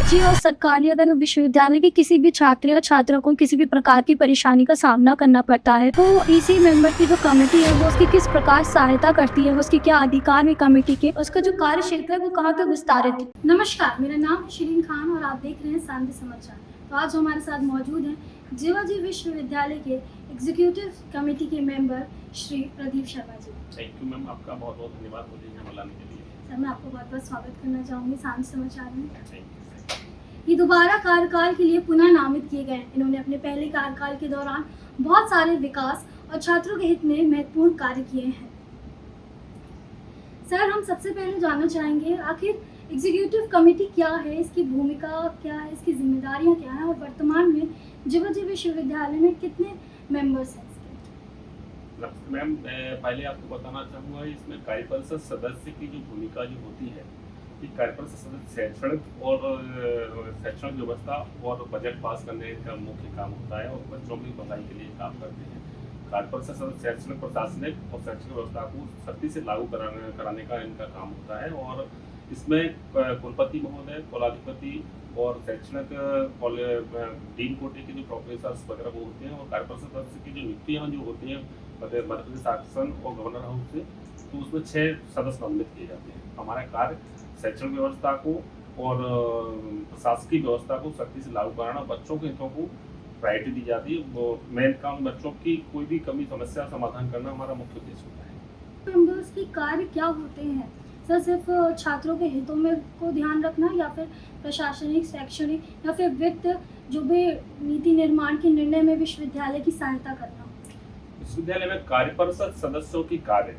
जी और सरकारी अगर विश्वविद्यालय के किसी भी छात्र या छात्रा को किसी भी प्रकार की परेशानी का सामना करना पड़ता है तो इसी मेंबर की जो कमेटी है वो उसकी किस प्रकार सहायता करती है, उसके क्या अधिकार है कमेटी के, उसका जो कार्य क्षेत्र है वो कहाँ तक विस्तारित है। नमस्कार, मेरा नाम शिरीन खान और आप देख रहे हैं शांति समाचार। तो आज हमारे साथ मौजूद हैं जीवाजी विश्वविद्यालय के एग्जीक्यूटिव कमेटी के member Shri Pradeep Sharma ji. Thank you ma'am, आपका बहुत बहुत धन्यवाद मुझे यहाँ बुलाने के लिए। सर, मैं आपको बहुत बहुत स्वागत करना चाहूँगी शांति समाचार में। Thank you. ये दोबारा कार्यकाल के लिए पुनः नामित किए गए। इन्होंने अपने पहले कार्यकाल के दौरान बहुत सारे विकास और छात्रों के हित में महत्वपूर्ण कार्य किए हैं। सर, हम सबसे पहले जानना चाहेंगे आखिर एग्जीक्यूटिव कमेटी क्या है, इसकी भूमिका क्या है, इसकी जिम्मेदारियां क्या हैं और वर्तमान में जीवाजी विश्वविद्यालय में कितने मेंबर्स हैं इसके? मैम, मैं पहले आपको बताना चाहूँगा इसमें कार्यपरिषद सदस्य की जो भूमिका जो होती है कि कार्यपरिषद सदस्य शैक्षणिक और शैक्षणिक व्यवस्था और बजट पास करने का मुख्य काम होता है और बच्चों की भलाई के लिए काम करते हैं। कार्यपरिषद सदस्य शैक्षणिक प्रशासनिक और शैक्षणिक व्यवस्था को सख्ती से लागू कराने का इनका काम होता है और इसमें कुलपति महोदय, कुलाधिपति और शैक्षणिक डीन कोटे के जो प्रोफेसर्स वगैरह वो होते हैं और कार्यपरिषद सदस्य की जो नियुक्तियाँ जो होती हैं मध्य प्रदेश शासन और गवर्नर हाउस से, तो उसमें 6 सदस्य नामित किए जाते हैं। हमारा कार्य शैक्षणिक व्यवस्था को और प्रशासकीय व्यवस्था को सख्ती से लागू कराना, बच्चों के हितों को प्रायोरिटी दी जाती है। वो मेन काम बच्चों की कोई भी कमी समस्या समाधान करना हमारा मुख्य उद्देश्य होता है। मेंबर्स के कार्य क्या होते हैं सर? सिर्फ छात्रों के हितों में को ध्यान रखना या फिर प्रशासनिक, शैक्षणिक या फिर वित्त जो भी नीति निर्माण के निर्णय में विश्वविद्यालय की सहायता करना? विश्वविद्यालय में कार्यपरिषद सदस्यों की कार्य,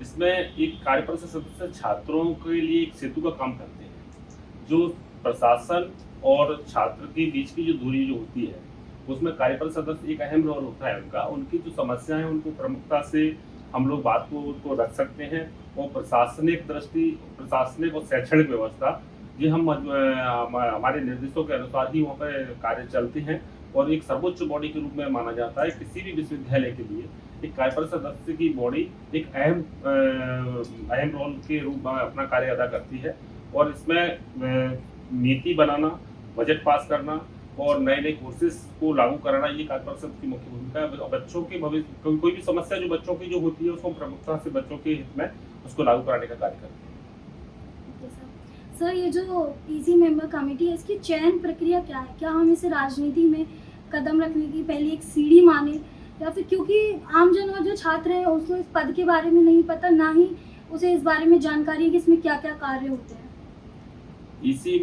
इसमें एक कार्यपरिषद सदस्य छात्रों के लिए एक सेतु का काम करते हैं। जो प्रशासन और छात्र के बीच की जो दूरी जो होती है उसमें कार्यपरिषद सदस्य एक अहम रोल होता है उनका। उनकी जो समस्या है उनको प्रमुखता से हम लोग बात को रख सकते हैं और प्रशासनिक दृष्टि, प्रशासनिक और शैक्षणिक व्यवस्था ये हम हमारे निर्देशों के अनुसार ही वहाँ पर कार्य चलते हैं और एक सर्वोच्च बॉडी के रूप में माना जाता है। किसी भी विश्वविद्यालय के लिए एक कार्यपरिषद सदस्य की बॉडी एक अहम रोल के रूप में अपना कार्य अदा करती है और इसमें नीति बनाना, बजट पास करना और नए नए कोर्सेज को लागू कराना ये कार्यपरिषद की मुख्य भूमिका है। बच्चों के भविष्य कोई भी समस्या जो बच्चों की जो होती है उसको प्रमुखता से बच्चों के हित में उसको लागू कराने का कार्य करते हैं। सर, ये जो इजी मेंबर कमेटी है इसकी चयन प्रक्रिया क्या है? क्या हम इसे राजनीति में कदम रखने की पहली एक सीढ़ी माने या फिर क्योंकि आमजन और जो छात्र है उसको इस पद के बारे में नहीं पता, ना ही उसे इस बारे में जानकारी है कि इसमें क्या क्या कार्य होते हैं? इसी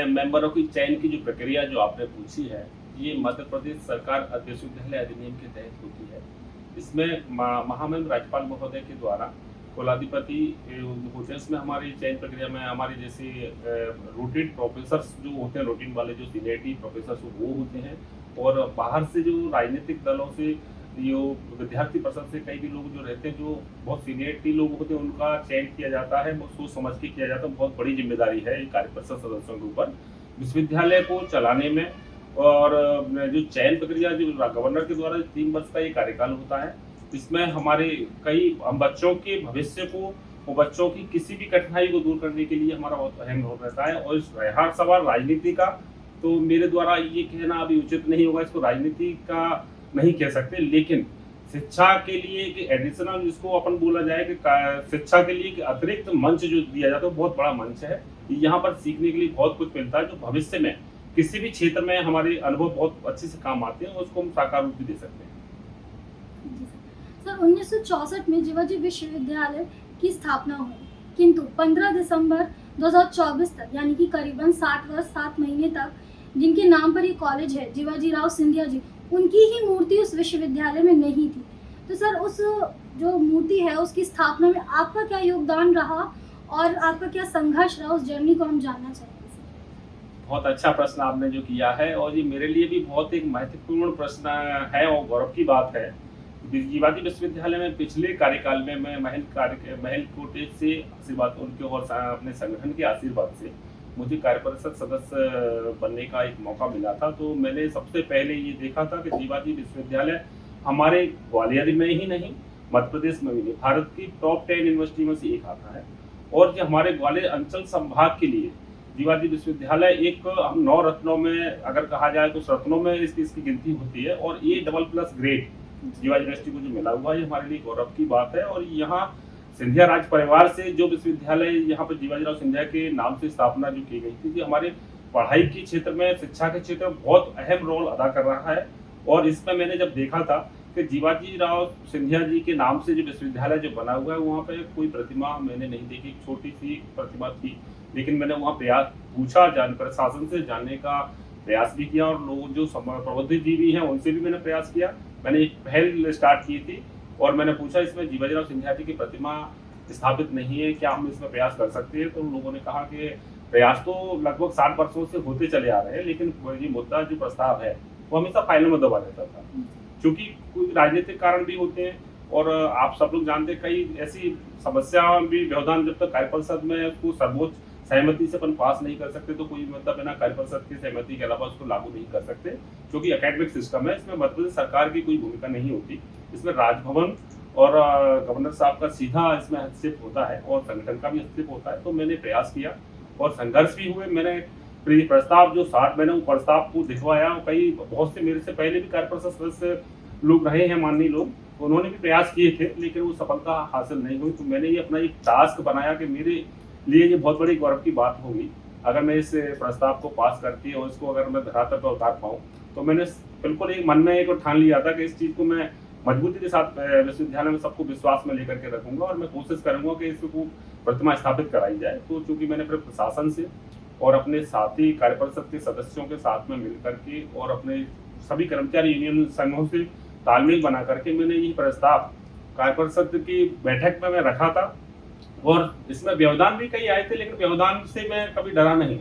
मेंबरों की चयन की जो प्रक्रिया जो आपने पूछी है ये मध्य प्रदेश सरकार विश्वविद्यालय अधिनियम के तहत होती है। इसमें महामहिम राज्यपाल महोदय के द्वारा कुलाधिपति होते हैं। इसमें हमारी चयन प्रक्रिया में हमारे जैसे रूटीन प्रोफेसर्स जो होते हैं, रूटीन वाले जो सीनियरिटी प्रोफेसर्स वो होते हैं और बाहर से जो राजनीतिक दलों से जो विद्यार्थी परिषद से कई भी लोग जो रहते हैं जो बहुत सीनियरिटी लोग होते हैं उनका चयन किया जाता है, वो सोच समझ के किया जाता है। बहुत बड़ी जिम्मेदारी है कार्यपरिषद सदस्यों के ऊपर विश्वविद्यालय को चलाने में। और जो चयन प्रक्रिया जो गवर्नर के द्वारा 3 वर्ष का ये कार्यकाल होता है, इसमें हमारे हम बच्चों के भविष्य को और बच्चों की किसी भी कठिनाई को दूर करने के लिए हमारा बहुत अहम रोल रहता है। और इस रहा सवाल राजनीति का, तो मेरे द्वारा ये कहना अभी उचित नहीं होगा, इसको राजनीति का नहीं कह सकते, लेकिन शिक्षा के लिए एक एडिशनल जिसको अपन बोला जाए कि शिक्षा के लिए एक अतिरिक्त मंच जो दिया जाता है बहुत बड़ा मंच है। यहाँ पर सीखने के लिए बहुत कुछ मिलता है जो भविष्य में किसी भी क्षेत्र में हमारे अनुभव बहुत अच्छे से काम आते हैं और उसको हम साकार रूप भी दे सकते हैं। सर, 1964 में जीवाजी विश्वविद्यालय की स्थापना हुई, किंतु 15 दिसंबर 2024 तक यानी कि करीबन 60 वर्ष 7 महीने तक जिनके नाम पर ये कॉलेज है, जीवाजी राव सिंधिया जी, उनकी ही मूर्ति उस विश्वविद्यालय में नहीं थी। तो सर, उस जो मूर्ति है उसकी स्थापना में आपका क्या योगदान रहा और आपका क्या संघर्ष रहा, उस जर्नी को हम जानना चाहेंगे। बहुत अच्छा प्रश्न आपने जो किया है और ये मेरे लिए भी बहुत एक महत्वपूर्ण प्रश्न है और गौरव की बात है। जीवाजी विश्वविद्यालय में पिछले कार्यकाल में मैं महल कोटे से आशीर्वाद उनके और अपने संगठन के आशीर्वाद से मुझे कार्यपरिषद सदस्य बनने का एक मौका मिला था। तो मैंने सबसे पहले ये देखा था कि जीवाजी विश्वविद्यालय हमारे ग्वालियर में ही नहीं, मध्य प्रदेश में भी नहीं, भारत की टॉप 10 यूनिवर्सिटी में से एक आता है और ये हमारे ग्वालियर अंचल संभाग के लिए जीवाजी विश्वविद्यालय एक हम 9 रत्नों में अगर कहा जाए तो रत्नों में इसकी गिनती होती है, और ये AA+ ग्रेड जीवाजी यूनिवर्सिटी को जो मिला हुआ है, ये हमारे लिए गौरव की बात है। और यहाँ सिंधिया राज परिवार से जो विश्वविद्यालय यहाँ पर जीवाजीराव सिंधिया के नाम से स्थापना जो की गई थी, जो हमारे पढ़ाई के क्षेत्र में, शिक्षा के क्षेत्र में बहुत अहम रोल अदा कर रहा है। और इसमें मैंने जब देखा था कि जीवाजीराव सिंधिया जी के नाम से जो विश्वविद्यालय जो बना हुआ है, वहाँ पे कोई प्रतिमा मैंने नहीं देखी, एक छोटी सी प्रतिमा थी, लेकिन मैंने वहाँ पूछा प्रशासन से जानने का प्रयास भी किया, और लोग जो प्रबुद्धजीवी हैं उनसे भी मैंने प्रयास किया। मैंने एक पहल स्टार्ट की थी और मैंने पूछा इसमें जीवाजीराव सिंधिया जी की प्रतिमा स्थापित नहीं है, क्या हम इसमें प्रयास कर सकते हैं? तो उन लोगों ने कहा कि प्रयास तो लगभग 60 वर्षों से होते चले आ रहे हैं, लेकिन ये मुद्दा जो प्रस्ताव है वो हमेशा फाइलों में दबा रहता था, क्योंकि कोई राजनीतिक कारण भी होते हैं। और आप सब लोग जानते हैं कई ऐसी समस्या भी व्यवधान, जब तक कार्यपरिषद में उसको सर्वोच्च सहमति से अपन पास नहीं कर सकते तो कोई मतलब बिना कार्यपरिषद की सहमति के अलावा उसको लागू नहीं कर सकते, क्योंकि एकेडमिक सिस्टम है, इसमें मध्य प्रदेश सरकार की कोई भूमिका नहीं होती। इसमें राजभवन और गवर्नर साहब का सीधा इसमें हस्तक्षेप होता है और संगठन का भी हस्तक्षेप होता है। तो मैंने प्रयास किया और संघर्ष भी हुए। मैंने प्रस्ताव जो 60 मैंने वो प्रस्ताव को दिखवाया, कई बहुत से मेरे से पहले भी कार्यपरिषद सदस्य लोग रहे हैं, माननीय लोग, उन्होंने भी प्रयास किए थे, लेकिन वो सफलता हासिल नहीं हुई। तो मैंने ये अपना एक टास्क बनाया कि मेरे लिए ये बहुत बड़ी गौरव की बात होगी अगर मैं इस प्रस्ताव को पास करती और इसको अगर मैं धरातल पर उतार पाऊँ। तो मैंने बिल्कुल एक मन में एक ठान लिया था कि इस चीज़ को मैं मजबूती के साथ विश्वविद्यालय में सबको विश्वास में लेकर के रखूंगा और मैं कोशिश करूंगा कि इसको प्रतिमा स्थापित कराई जाए। तो चूंकि मैंने अपने प्रशासन से और अपने साथी कार्यपरिषद के सदस्यों के साथ में मिलकर के और अपने सभी कर्मचारी यूनियन संघों से तालमेल बना करके मैंने ये प्रस्ताव कार्यपरिषद की बैठक में मैं रखा था। और इसमें व्यवधान भी कई आए थे, लेकिन व्यवधान से मैं कभी डरा नहीं,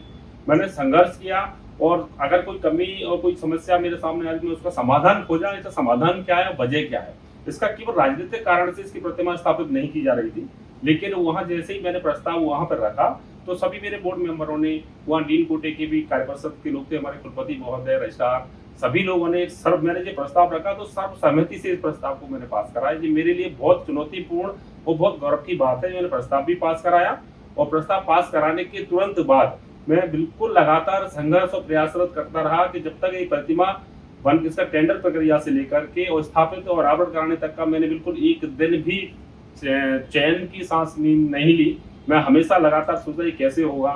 मैंने संघर्ष किया। और अगर कोई कमी और कोई समस्या मेरे सामने आई, मैं उसका समाधान खोजा। इसका समाधान क्या है, वजह क्या है, इसका केवल राजनीतिक कारण से इसकी प्रतिमा स्थापित नहीं की जा रही थी। लेकिन वहां जैसे ही मैंने प्रस्ताव वहां पर रखा तो सभी मेरे बोर्ड मेंबरों ने, वहाँ डीन कोटे के भी कार्यपरिषद के लोग थे, हमारे कुलपति महोदय, रजिस्ट्रार, सभी लोगों ने मैंने जो प्रस्ताव रखा तो सर्वसहमति से इस प्रस्ताव को मैंने पास कराया। ये मेरे लिए बहुत चुनौतीपूर्ण और बहुत गौरव की बात है। मैंने प्रस्ताव भी पास कराया और प्रस्ताव पास कराने के तुरंत बाद मैं बिल्कुल लगातार संघर्ष और प्रयासरत करता रहा कि जब तक एक प्रतिमा बन इसका टेंडर प्रक्रिया से लेकर के और स्थापित और आवरण कराने तक का मैंने बिल्कुल एक दिन भी चैन की सांस नहीं ली। मैं हमेशा लगातार सोचा ये कैसे होगा,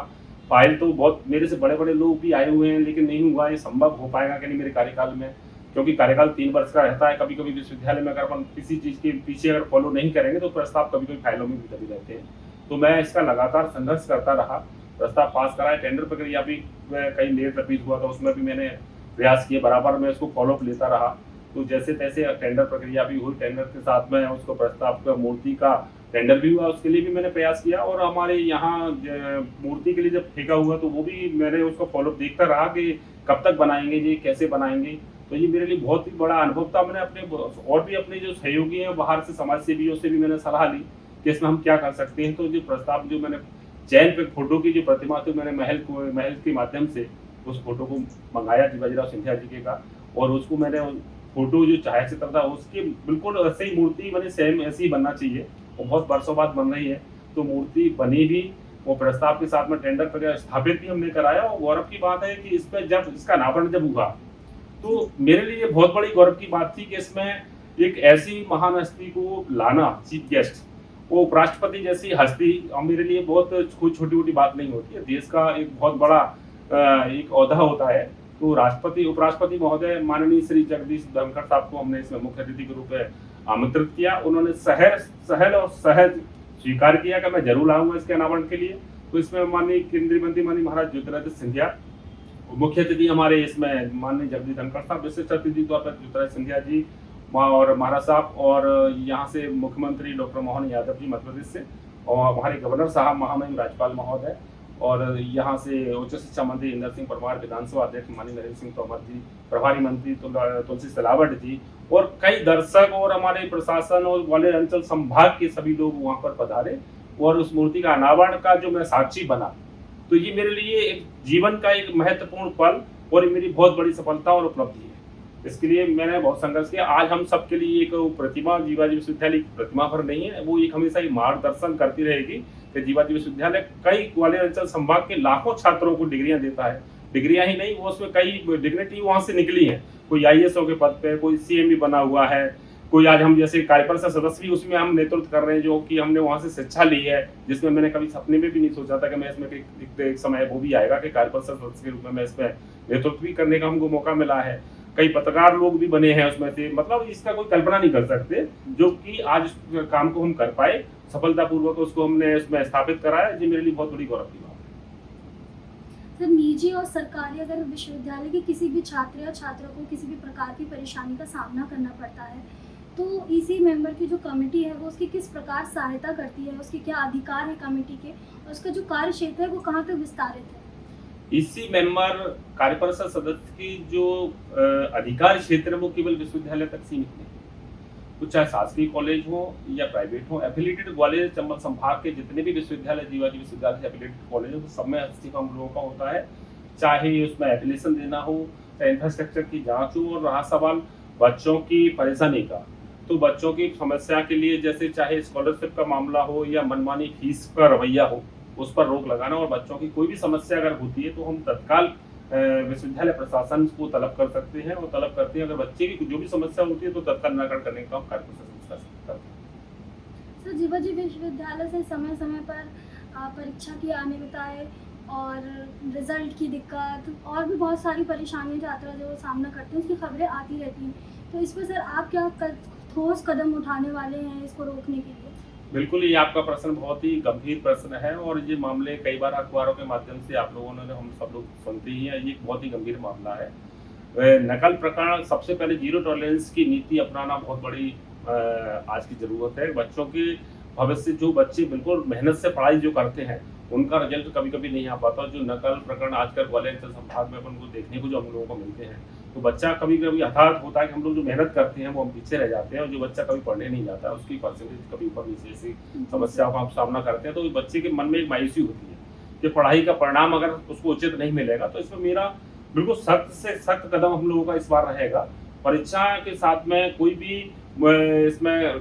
फाइल तो बहुत मेरे से बड़े बड़े लोग भी आए हुए हैं, लेकिन नहीं हुआ, ये संभव हो पाएगा कि नहीं मेरे कार्यकाल में, क्योंकि कार्यकाल 3 वर्ष का रहता है। कभी कभी विश्वविद्यालय में अगर अपन किसी चीज़ के पीछे अगर फॉलो नहीं करेंगे तो प्रस्ताव कभी कभी फाइलों में भी दबे रहते हैं। तो मैं इसका लगातार संघर्ष करता रहा, प्रस्ताव पास कराया। टेंडर प्रक्रिया भी कई लेट रिपीट हुआ था, उसमें भी मैंने प्रयास किए, बराबर मैं उसको फॉलोअप लेता रहा। तो जैसे तैसे टेंडर प्रक्रिया भी हुई, टेंडर के साथ में उसको प्रस्ताव का मूर्ति का टेंडर भी हुआ, उसके लिए भी मैंने प्रयास किया। और हमारे यहाँ मूर्ति के लिए जब ठेका हुआ तो वो भी मैंने उसको फॉलोअप देखता रहा कि कब तक बनाएंगे जी, कैसे बनाएंगे। तो ये मेरे लिए बहुत ही बड़ा अनुभव था। मैंने अपने और भी अपने जो सहयोगी हैं बाहर से, समाज सेवियों से भी मैंने सलाह ली कि इसमें हम क्या कर सकते हैं। तो जो प्रस्ताव जो मैंने चैन पे फोटो की जो प्रतिमा थी, मैंने महल के माध्यम से उस फोटो को मंगाया जीवाजीराव सिंधिया जी के का, और उसको मैंने फोटो जो छायाचित्र था उसकी बिल्कुल ऐसे ही मूर्ति मैंने सेम ऐसी ही बनना चाहिए, वो बहुत वर्षों बाद बन रही है। तो मूर्ति बनी भी, वो प्रस्ताव के साथ में टेंडर प्रक्रिया स्थापित भी हमने कराया। और गौरव की बात है कि इस पर जब इसका अनावरण जब हुआ तो मेरे लिए बहुत बड़ी गौरव की बात थी कि इसमें एक ऐसी महान हस्ती को लाना, चीफ गेस्ट, वो उपराष्ट्रपति जैसी हस्ती, मेरे लिए बहुत छोटी छोटी बात नहीं होती है। देश का एक बहुत बड़ा एक ओहदा होता है। तो राष्ट्रपति उपराष्ट्रपति महोदय माननीय श्री जगदीश धनखड़ साहब को हमने इसमें मुख्य अतिथि के रूप में आमंत्रित किया। उन्होंने सहल और सहज स्वीकार किया कि मैं जरूर आऊंगा इसके अनावरण के लिए। तो इसमें माननीय केंद्रीय मंत्री माननीय महाराज ज्योतिरादित्य सिंधिया, मुख्य अतिथि हमारे इसमें माननीय जगदीश धनखड़ साहब, विशिष्ट अतिथि तौर पर ज्योतिरादित्य सिंधिया जी और महाराज साहब, और यहाँ से मुख्यमंत्री डॉक्टर मोहन यादव जी मध्य प्रदेश से, और हमारे गवर्नर साहब महामहिम राज्यपाल महोदय, और यहाँ से उच्च शिक्षा मंत्री इंदर सिंह परमार, विधानसभा अध्यक्ष माननीय नरेंद्र सिंह तोमर जी, प्रभारी मंत्री तुलसी सिलावट जी, और कई दर्शक और हमारे प्रशासन और ग्वालियर अंचल संभाग के सभी लोग वहाँ पर पधारे। और उस मूर्ति का अनावरण का जो मैं साक्षी बना, तो ये मेरे लिए एक जीवन का एक महत्वपूर्ण पल और मेरी बहुत बड़ी सफलता और उपलब्धि है। इसके लिए मैंने बहुत संघर्ष किया। आज हम सबके लिए एक प्रतिमा जीवाजी विश्वविद्यालय की प्रतिमा पर नहीं है, वो एक हमेशा ही मार्गदर्शन करती रहेगी कि जीवाजी विश्वविद्यालय कई ग्वालियर अंचल संभाग के लाखों छात्रों को डिग्रियां देता है। डिग्रियां ही नहीं, वो उसमें कई डिग्निटी वहां से निकली है। कोई आईएएसओ के पद पे, कोई सीएमई बना हुआ है, कोई आज हम जैसे कार्यपरिषद सदस्य भी उसमें हम नेतृत्व कर रहे हैं, जो कि हमने वहां से शिक्षा ली है, जिसमें मैंने कभी सपने में भी नहीं सोचा था कि मैं इसमें एक समय वो भी आएगा कि कार्यपरिषद सदस्य के रूप में मैं इसमें नेतृत्व भी करने का हमको मौका मिला है। कई पत्रकार लोग भी बने हैं उसमें से, मतलब इसका कोई कल्पना नहीं कर सकते, जो कि आज इस काम को हम कर पाए सफलतापूर्वक, उसको हमने इसमें स्थापित कराया। ये मेरे लिए बहुत बड़ी गौरव की बात है। सर, निजी और सरकारी अगर विश्वविद्यालय के किसी भी छात्र या छात्रा को किसी भी प्रकार की परेशानी का सामना करना पड़ता है, तो ईसी मेंबर की जो कमेटी है वो उसकी किस प्रकार सहायता करती है, उसके क्या अधिकार है कमेटी के, और उसका जो कार्य क्षेत्र है वो कहाँ तक विस्तारित है? इसी मेंबर कार्यपरिषद सदस्य की जो अधिकार क्षेत्र है वो केवल विश्वविद्यालय तक सीमित नहीं, तो चाहे शासकीय कॉलेज हो या प्राइवेट हो, एफिलिएटेड ग्वालियर चंबल संभाग के जितने भी विश्वविद्यालय जीवाजी विश्वविद्यालय से एफिलिएटेड कॉलेज हो, तो सब में हस्तक्षेप हम लोगों का होता है। चाहे उसमें एप्लीकेशन देना हो, चाहे इंफ्रास्ट्रक्चर की जांच हो, और रहा सवाल बच्चों की परेशानी का, तो बच्चों की समस्या के लिए जैसे चाहे स्कॉलरशिप का मामला हो या मनमानी फीस का रवैया हो, उस पर रोक लगाना, और बच्चों की कोई भी समस्या अगर होती है तो हम तत्काल विश्वविद्यालय प्रशासन को तलब कर सकते हैं, और तलब करते हैं। अगर बच्चे की जो भी समस्या होती है तो तत्काल निराकरण करने का काम कार्यपरिषद कर सकते हैं। सर, जीवाजी विश्वविद्यालय से समय समय पर परीक्षा की अनियमितता है और रिजल्ट की दिक्कत और भी बहुत सारी परेशानियां छात्र जो सामना करते हैं, उसकी खबरें आती रहती हैं। तो इस पर सर आप क्या ठोस कदम उठाने वाले हैं इसको रोकने के लिए? बिल्कुल, ये आपका प्रश्न बहुत ही गंभीर प्रश्न है, और ये मामले कई बार अखबारों के माध्यम से आप लोगों ने, हम सब लोग सुनते ही हैं। ये बहुत ही गंभीर मामला है। नकल प्रकरण, सबसे पहले जीरो टॉलरेंस की नीति अपनाना बहुत बड़ी आज की जरूरत है। बच्चों के भविष्य, जो बच्चे बिल्कुल मेहनत से पढ़ाई जो करते हैं, उनका रिजल्ट कभी कभी नहीं आ पाता। जो नकल प्रकरण आजकल ग्वालियर संभाग में अपन को देखने को जो हम लोगों को मिलते हैं, तो बच्चा कभी कभी हताहत होता है कि हम लोग जो मेहनत करते हैं वो हम पीछे रह जाते हैं, और जो बच्चा कभी पढ़ने नहीं जाता है उसकी परसेंटेज कभी ऊपर नीचे ऐसी समस्याओं का हम सामना करते हैं। तो बच्चे के मन में एक मायूसी होती है कि पढ़ाई का परिणाम अगर उसको उचित नहीं मिलेगा। तो इसमें मेरा बिल्कुल सख्त से सख्त कदम हम लोगों का इस बार रहेगा। परीक्षा के साथ में कोई भी इसमें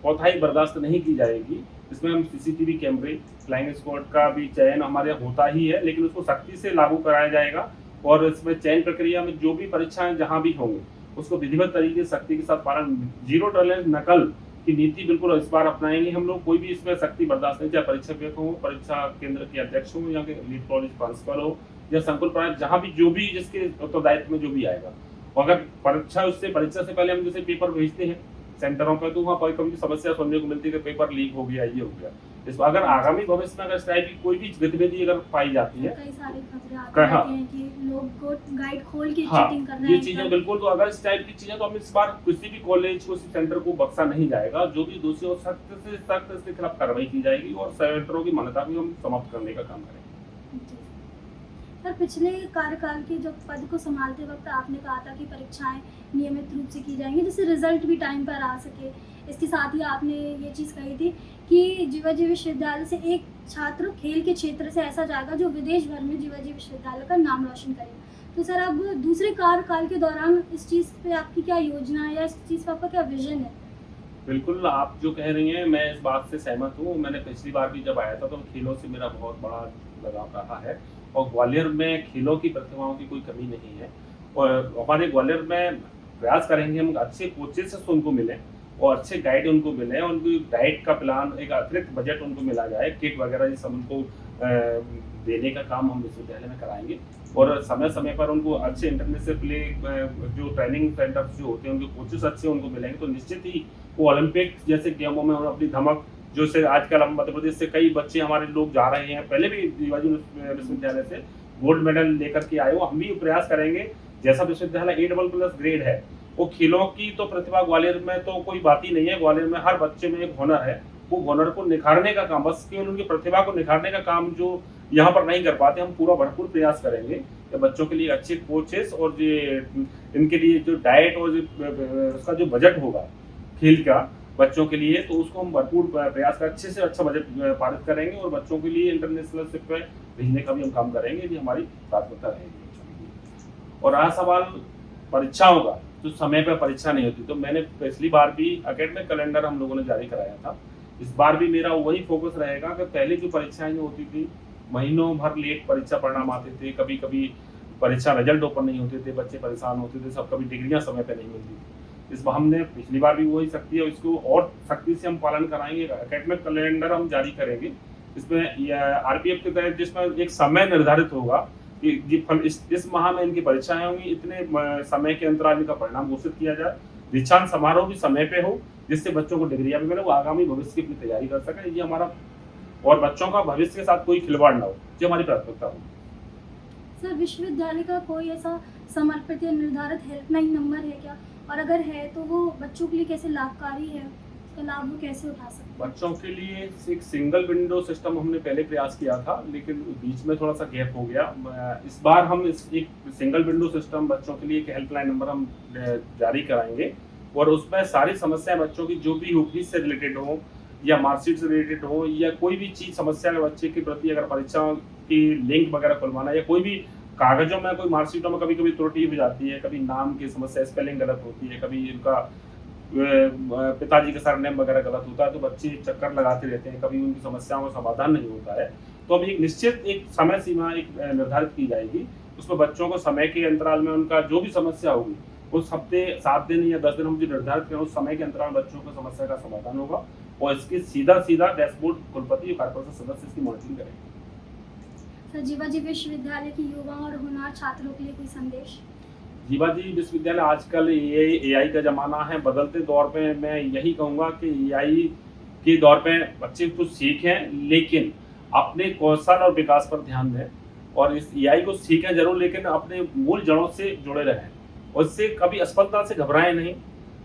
कोताही बर्दाश्त नहीं की जाएगी। इसमें हम सीसीटीवी कैमरे, फ्लाइंग स्क्वाड का भी चयन हमारे यहाँ होता ही है, लेकिन उसको सख्ती से लागू कराया जाएगा। और इसमें चयन प्रक्रिया में जो भी परीक्षाएं जहां भी होंगी उसको विधिवत तरीके से सख्ती के साथ पालन, जीरो टॉलरेंस नकल की नीति बिल्कुल इस बार अपनाएंगे हम लोग। कोई भी इसमें सख्ती बर्दाश्त नहीं, चाहे परीक्षक हो, परीक्षा केंद्र के अध्यक्ष हो, या लीड कॉलेज प्रिंसिपल हो, या संकुल प्राचार्य, जहां भी जो भी जिसके उत्तरदायित्व में जो भी आएगा। अगर परीक्षा से पहले हम जैसे पेपर भेजते हैं सेंटरों पर, तो वहाँ कभी समस्या सुनने को मिलती है कि पेपर लीक हो गया, ये हो गया। इस अगर आगामी भविष्य में अगर इस टाइप की कोई भी गतिविधि अगर पाई जाती है, कई सारी खबरें आती हैं कि लोग गाइड खोल के चीटिंग कर रहे हैं, ये चीजें बिल्कुल, तो अगर इस टाइप की चीजें, तो हम इस बार किसी भी कॉलेज को, सेंटर को बख्शा नहीं जाएगा। जो भी दोषी हो, सख्त से सख्त इसके खिलाफ कार्रवाई की जाएगी, और सेंटरों की मान्यता भी हम समाप्त करने का काम करेंगे। सर, पिछले कार्यकाल के जब पद को संभालते वक्त आपने कहा था कि परीक्षाएं नियमित रूप से की जाएंगी, जिससे रिजल्ट भी टाइम पर आ सके। इसके साथ ही आपने ये चीज़ कही थी कि जीवाजी विश्वविद्यालय से एक छात्र खेल के क्षेत्र से ऐसा जाएगा जो विदेश भर में जीवाजी विश्वविद्यालय का नाम रोशन करेगा। तो सर, अब दूसरे कार्यकाल के दौरान इस चीज़ पे आपकी क्या योजना है या इस चीज़ पर आपका क्या विजन है? बिल्कुल, आप जो कह रही हैं मैं इस बात से सहमत हूँ। मैंने पिछली बार भी जब आया था तो खेलों से मेरा बहुत बड़ा लगाव रहा है, और ग्वालियर में खेलों की प्रतिभाओं की कोई कमी नहीं है। और हमारे ग्वालियर में प्रयास करेंगे हम अच्छे कोचेस से उनको मिलें, और अच्छे गाइड उनको मिले, और उनको डाइट का प्लान, एक अतिरिक्त बजट उनको मिला जाए, किट वगैरह ये सब उनको देने का काम हम विश्वविद्यालय में कराएंगे। और समय समय पर उनको अच्छे इंटरनेशनल प्ले जो ट्रेनिंग सेंटर्स जो होते हैं, उनके कोचेस अच्छे उनको मिलेंगे, तो निश्चित ही वो ओलंपिक जैसे गेमों में अपनी धमक, जो से आजकल हम मध्य प्रदेश से कई बच्चे हमारे लोग जा रहे हैं, पहले भी जीवाजी विश्वविद्यालय से गोल्ड मेडल लेकर के आए हो। हम भी प्रयास करेंगे, जैसा विश्वविद्यालय A++ ग्रेड है, वो खेलों की तो प्रतिभा ग्वालियर में तो कोई बात ही नहीं है। ग्वालियर में हर बच्चे में एक हुनर है, वो हुनर को निखारने का काम, बस केवल उनकी प्रतिभा को निखारने का काम जो यहाँ पर नहीं कर पाते, हम पूरा भरपूर प्रयास करेंगे कि बच्चों के लिए अच्छे कोचेस, और इनके लिए जो डाइट और उसका जो बजट होगा खेल का बच्चों के लिए, तो उसको हम भरपूर प्रयास कर अच्छे से अच्छा बजट पारित करेंगे, और बच्चों के लिए इंटरनेशनल शिप पे भेजने का भी हम काम करेंगे। ये हमारी प्राथमिकता रहेगी। और रहा सवाल परीक्षाओं का, तो समय पर परीक्षा नहीं होती, तो मैंने पिछली बार भी एकेडमिक कैलेंडर हम लोगों ने जारी कराया था इस बार भी मेरा वही फोकस रहेगा कि पहले जो परीक्षाएं जो होती थी, महीनों भर लेट परीक्षा परिणाम आते थे, कभी कभी परीक्षा रिजल्ट ओपन नहीं होते थे, बच्चे परेशान होते थे, सब कभी डिग्रियां समय पे नहीं मिलती थी। इस बार हमने पिछली बार भी वही सख्ती है, इसको और सख्ती से हम पालन कराएंगे। एकेडमिक कैलेंडर हम जारी करेंगे, इसमें आरपीएफ के तहत जिसमें एक समय निर्धारित होगा कि इस माह में इनकी परीक्षाएं होंगी, इतने समय के अंतराल इनका परिणाम घोषित किया जाए। दीक्षांत समारोह भी समय पे हो, जिससे बच्चों को डिग्रियां भी मिले, वो आगामी भविष्य की अपनी तैयारी कर सके। ये हमारा, और बच्चों का भविष्य के साथ कोई खिलवाड़ ना हो, ये हमारी प्राथमिकता होगी। सर, विश्वविद्यालय का कोई ऐसा समर्पित या निर्धारित हेल्पलाइन नंबर है क्या, और अगर है तो वो बच्चों के लिए कैसे लाभकारी है, उसका लाभ वो कैसे उठा सकते हैं? बच्चों के लिए एक सिंगल विंडो सिस्टम हमने पहले प्रयास किया था, लेकिन बीच में थोड़ा सा गैप हो गया। इस बार हम एक सिंगल विंडो सिस्टम बच्चों के लिए एक हेल्पलाइन नंबर हम जारी कराएंगे, और उसमें सारी समस्याएं बच्चों की जो भी हो, फीस से रिलेटेड हो या मार्कशीट से रिलेटेड हो, या कोई भी चीज समस्या है बच्चे के प्रति, अगर परीक्षा की लिंक वगैरह खुलवाना, या कोई भी कागजों में, कोई मार्कशीटों में कभी कभी त्रुटि हो जाती है, कभी नाम की समस्या, स्पेलिंग गलत होती है, कभी इनका पिताजी का सरनेम वगैरह गलत होता है, तो बच्चे चक्कर लगाते रहते हैं, कभी उनकी समस्याओं का समाधान नहीं होता है। तो अब एक निश्चित एक समय सीमा एक निर्धारित की जाएगी, उसमें बच्चों को समय के अंतराल में उनका जो भी समस्या होगी, उस हफ्ते 7 दिन या 10 दिन हम जो निर्धारित करें, उस समय के अंतराल में बच्चों को समस्या का समाधान होगा, और इसके सीधा डैशबोर्ड कुलपति और कार्यपालिका सदस्य इसकी मॉनिटरिंग करेंगे। सर, जीवाजी विश्वविद्यालय के युवाओं और होनहार छात्रों के लिए कोई संदेश? जीवाजी विश्वविद्यालय, आजकल एआई का जमाना है, बदलते दौर पे मैं यही कहूँगा कि एआई के दौर पे बच्चे कुछ सीखें, लेकिन अपने कौशल और विकास पर ध्यान दें, और इस एआई को सीखें जरूर, लेकिन अपने मूल जड़ों से जुड़े रहें, और इससे कभी असफलता से घबराएं नहीं।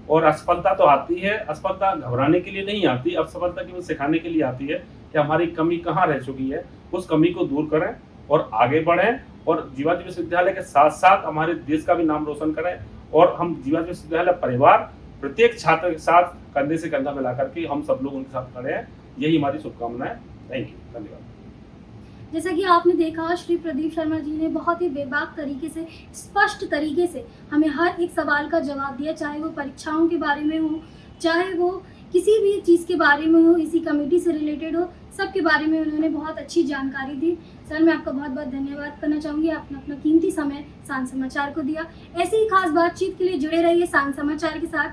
और असफलता तो आती है, असफलता घबराने के लिए नहीं आती, असफलता केवल सिखाने के लिए आती है कि हमारी कमी कहाँ रह चुकी है, उस कमी को दूर करें और आगे बढ़ें, और जीवाजी विश्वविद्यालय के साथ साथ हमारे देश का भी नाम रोशन करें। और हम जीवाजी विश्वविद्यालय परिवार प्रत्येक छात्र के साथ कंधे से कंधा मिला करके हम सब लोग उनके साथ खड़े हैं, यही हमारी शुभकामनाएं। थैंक यू, धन्यवाद। जैसा कि आपने देखा, श्री प्रदीप शर्मा जी ने बहुत ही बेबाक तरीके से, स्पष्ट तरीके से हमें हर एक सवाल का जवाब दिया, चाहे वो परीक्षाओं के बारे में हो, चाहे वो किसी भी चीज़ के बारे में हो, इसी कमेटी से रिलेटेड हो, सब के बारे में उन्होंने बहुत अच्छी जानकारी दी। सर, मैं आपका बहुत बहुत धन्यवाद करना चाहूँगी, आपने अपना कीमती समय सांझ समाचार को दिया। ऐसी ही खास बातचीत के लिए जुड़े रहिए सांझ समाचार के साथ।